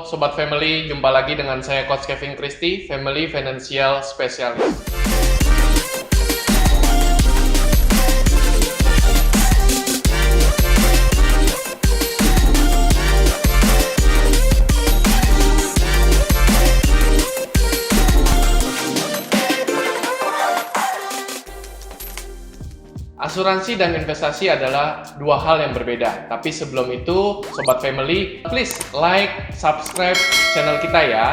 Sobat Family, jumpa lagi dengan saya Coach Kevin Christie, Family Financial Specialist. Asuransi dan investasi adalah dua hal yang berbeda. Tapi sebelum itu, Sobat Family, please like, subscribe channel kita ya.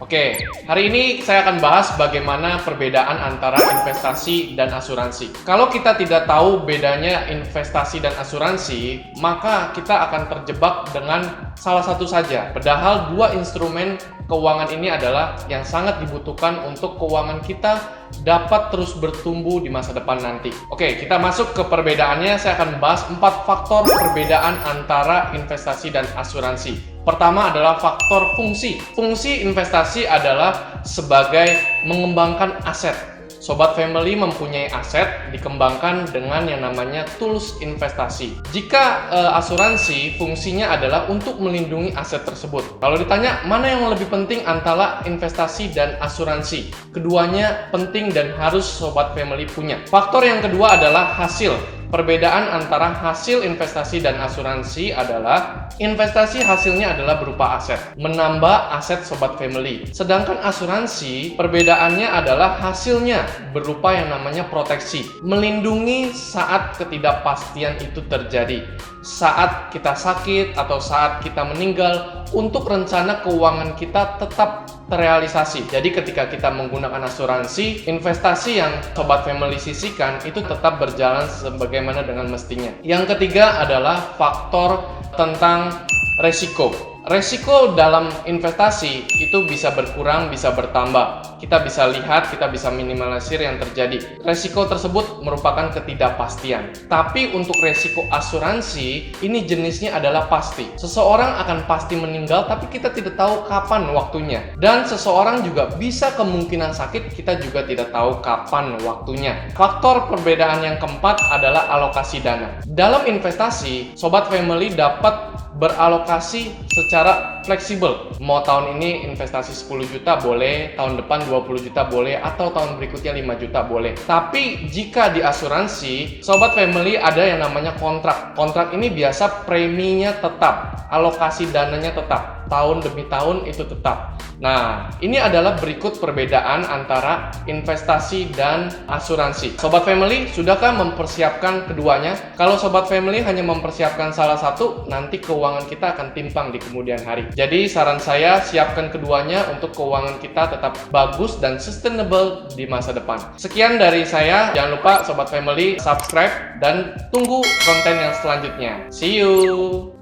Oke, hari ini saya akan bahas bagaimana perbedaan antara investasi dan asuransi. Kalau kita tidak tahu bedanya investasi dan asuransi, maka kita akan terjebak dengan salah satu saja. Padahal dua instrumen keuangan ini adalah yang sangat dibutuhkan untuk keuangan kita dapat terus bertumbuh di masa depan nanti. Oke, kita masuk ke perbedaannya. Saya akan bahas 4 faktor perbedaan antara investasi dan asuransi. Pertama adalah faktor fungsi. Fungsi investasi adalah sebagai mengembangkan aset. Sobat Family mempunyai aset dikembangkan dengan yang namanya tools investasi. Jika asuransi fungsinya adalah untuk melindungi aset tersebut. Kalau ditanya mana yang lebih penting antara investasi dan asuransi, keduanya penting dan harus Sobat Family punya. Faktor yang kedua adalah hasil. Perbedaan antara hasil investasi dan asuransi adalah investasi hasilnya adalah berupa aset, menambah aset Sobat Family. Sedangkan asuransi perbedaannya adalah hasilnya berupa yang namanya proteksi, melindungi saat ketidakpastian itu terjadi. Saat kita sakit atau saat kita meninggal, untuk rencana keuangan kita tetap terrealisasi. Jadi ketika kita menggunakan asuransi, investasi yang Sobat Family sisihkan itu tetap berjalan sebagaimana dengan mestinya. Yang ketiga adalah faktor tentang resiko. Resiko dalam investasi itu bisa berkurang, bisa bertambah. Kita bisa lihat, kita bisa minimalisir yang terjadi. Resiko tersebut merupakan ketidakpastian. Tapi untuk resiko asuransi, ini jenisnya adalah pasti. Seseorang akan pasti meninggal, tapi kita tidak tahu kapan waktunya. Dan seseorang juga bisa kemungkinan sakit, kita juga tidak tahu kapan waktunya. Faktor perbedaan yang keempat adalah alokasi dana. Dalam investasi, Sobat Family dapat beralokasi secara fleksibel. Mau tahun ini investasi 10 juta boleh, tahun depan 20 juta boleh, atau tahun berikutnya 5 juta boleh. Tapi jika di asuransi, Sobat Family ada yang namanya kontrak. Kontrak ini biasa preminya tetap, alokasi dananya tetap, tahun demi tahun itu tetap. Nah, ini adalah berikut perbedaan antara investasi dan asuransi. Sobat Family, sudahkah mempersiapkan keduanya? Kalau Sobat Family hanya mempersiapkan salah satu, nanti keuangan kita akan timpang di kemudian hari. Jadi saran saya, siapkan keduanya untuk keuangan kita tetap bagus dan sustainable di masa depan. Sekian dari saya. Jangan lupa Sobat Family subscribe dan tunggu konten yang selanjutnya. See you!